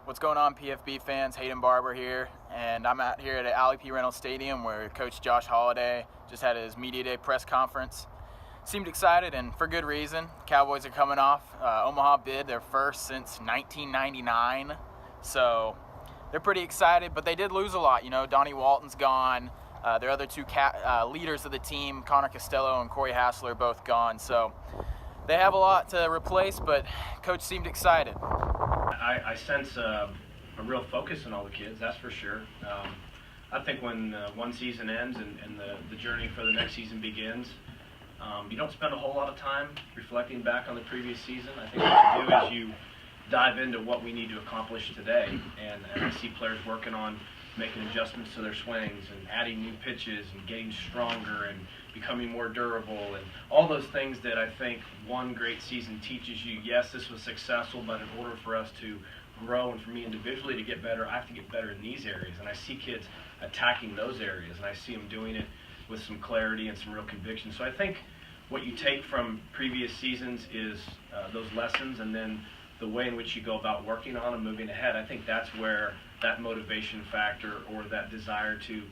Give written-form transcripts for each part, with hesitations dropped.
What's going on, PFB fans? Hayden Barber here, and I'm out here at Allie P. Reynolds Stadium where Coach Josh Holliday just had his media day press conference. Seemed excited, and for good reason. Cowboys are coming off Omaha bid, their first since 1999, so they're pretty excited, but they did lose a lot. You know, Donnie Walton's gone. Their other two leaders of the team, Connor Costello and Corey Hassler, are both gone, so they have a lot to replace, but Coach seemed excited. I sense a real focus in all the kids, that's for sure. I think when one season ends and the journey for the next season begins, you don't spend a whole lot of time reflecting back on the previous season. I think what you do is you dive into what we need to accomplish today, and I see players working on making adjustments to their swings and adding new pitches and getting stronger and becoming more durable and all those things that I think one great season teaches you. Yes, this was successful, but in order for us to grow and for me individually to get better, I have to get better in these areas. And I see kids attacking those areas, and I see them doing it with some clarity and some real conviction. So I think what you take from previous seasons is those lessons, and then the way in which you go about working on them, moving ahead. I think that's where that motivation factor or that desire to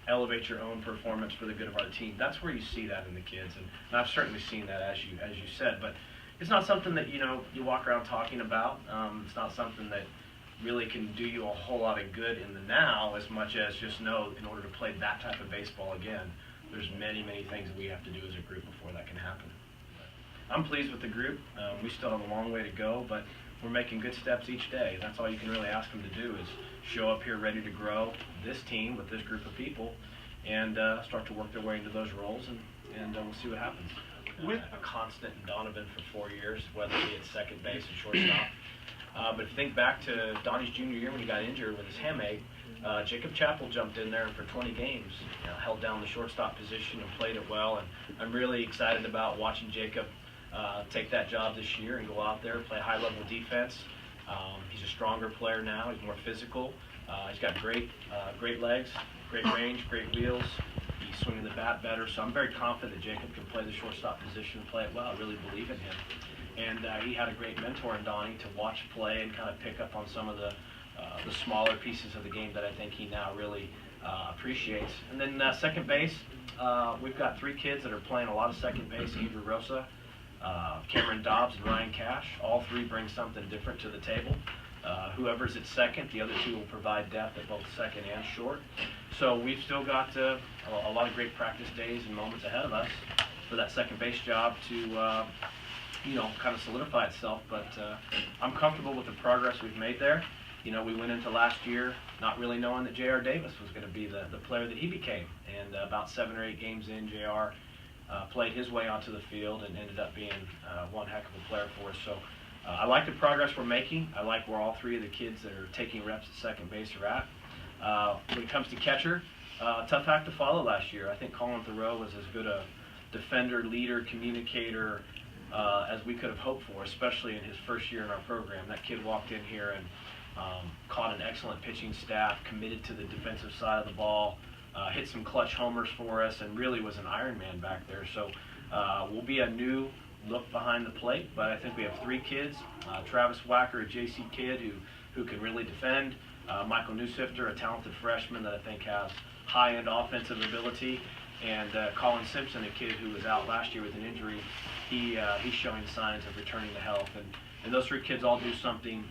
elevate your own performance for the good of our team, that's where you see that in the kids. And I've certainly seen that, as you said. But it's not something that you walk around talking about. It's not something that really can do you a whole lot of good in the now, as much as just know in order to play that type of baseball again, there's many, many things that we have to do as a group before that can happen. I'm pleased with the group. We still have a long way to go, but we're making good steps each day. That's all you can really ask them to do, is show up here ready to grow this team with this group of people and start to work their way into those roles, and we'll see what happens. With a constant in Donovan for 4 years, whether he at second base and shortstop. But if you think back to Donnie's junior year when he got injured with his hamate, Jacob Chappell jumped in there and for 20 games held down the shortstop position and played it well. And I'm really excited about watching Jacob take that job this year and go out there and play high-level defense. He's a stronger player now. He's more physical. He's got great legs, great range, great wheels. He's swinging the bat better. So I'm very confident that Jacob can play the shortstop position and play it well. I really believe in him. And he had a great mentor in Donnie to watch play and kind of pick up on some of the smaller pieces of the game that I think he now really appreciates. And then second base, we've got three kids that are playing a lot of second base. Andrew Rosa, Cameron Dobbs, and Ryan Cash. All three bring something different to the table. Whoever's at second, the other two will provide depth at both second and short. So we've still got a lot of great practice days and moments ahead of us for that second base job to kind of solidify itself. But I'm comfortable with the progress we've made there. We went into last year not really knowing that J.R. Davis was going to be the player that he became. And about 7 or 8 games in, J.R. Played his way onto the field and ended up being one heck of a player for us. So I like the progress we're making. I like where all three of the kids that are taking reps at second base are at. When it comes to catcher, tough act to follow last year. I think Colin Thoreau was as good a defender, leader, communicator as we could have hoped for, especially in his first year in our program. That kid walked in here and caught an excellent pitching staff, committed to the defensive side of the ball, hit some clutch homers for us, and really was an Iron Man back there. So we'll be a new look behind the plate, but I think we have three kids. Travis Wacker, a JC kid who can really defend. Michael Newsifter, a talented freshman that I think has high-end offensive ability. And Colin Simpson, a kid who was out last year with an injury. He's showing signs of returning to health. And those three kids all do something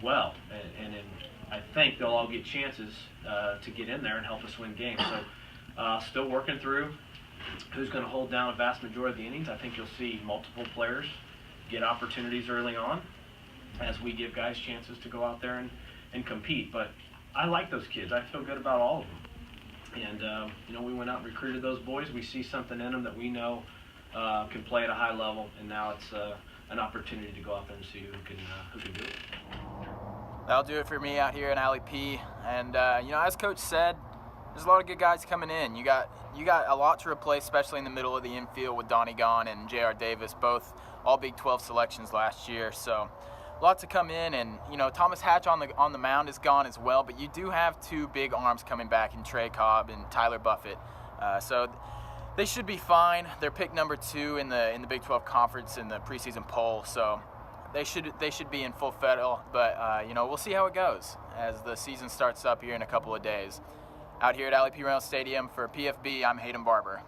well. And I think they'll all get chances to get in there and help us win games. So still working through who's going to hold down a vast majority of the innings. I think you'll see multiple players get opportunities early on as we give guys chances to go out there and compete. But I like those kids. I feel good about all of them. And, we went out and recruited those boys. We see something in them that we know can play at a high level, and now it's an opportunity to go out there and see who can do it. That'll do it for me out here in Allie P. And, as Coach said, there's a lot of good guys coming in. You got a lot to replace, especially in the middle of the infield with Donnie Gone and J.R. Davis, both all Big 12 selections last year. So a lot to come in, and Thomas Hatch on the mound is gone as well. But you do have two big arms coming back in Trey Cobb and Tyler Buffett. So they should be fine. They're pick number 2 in the Big 12 conference in the preseason poll. So they should be in full fettle. But we'll see how it goes as the season starts up here in a couple of days. Out here at Allie P. Reynolds Stadium for PFB, I'm Hayden Barber.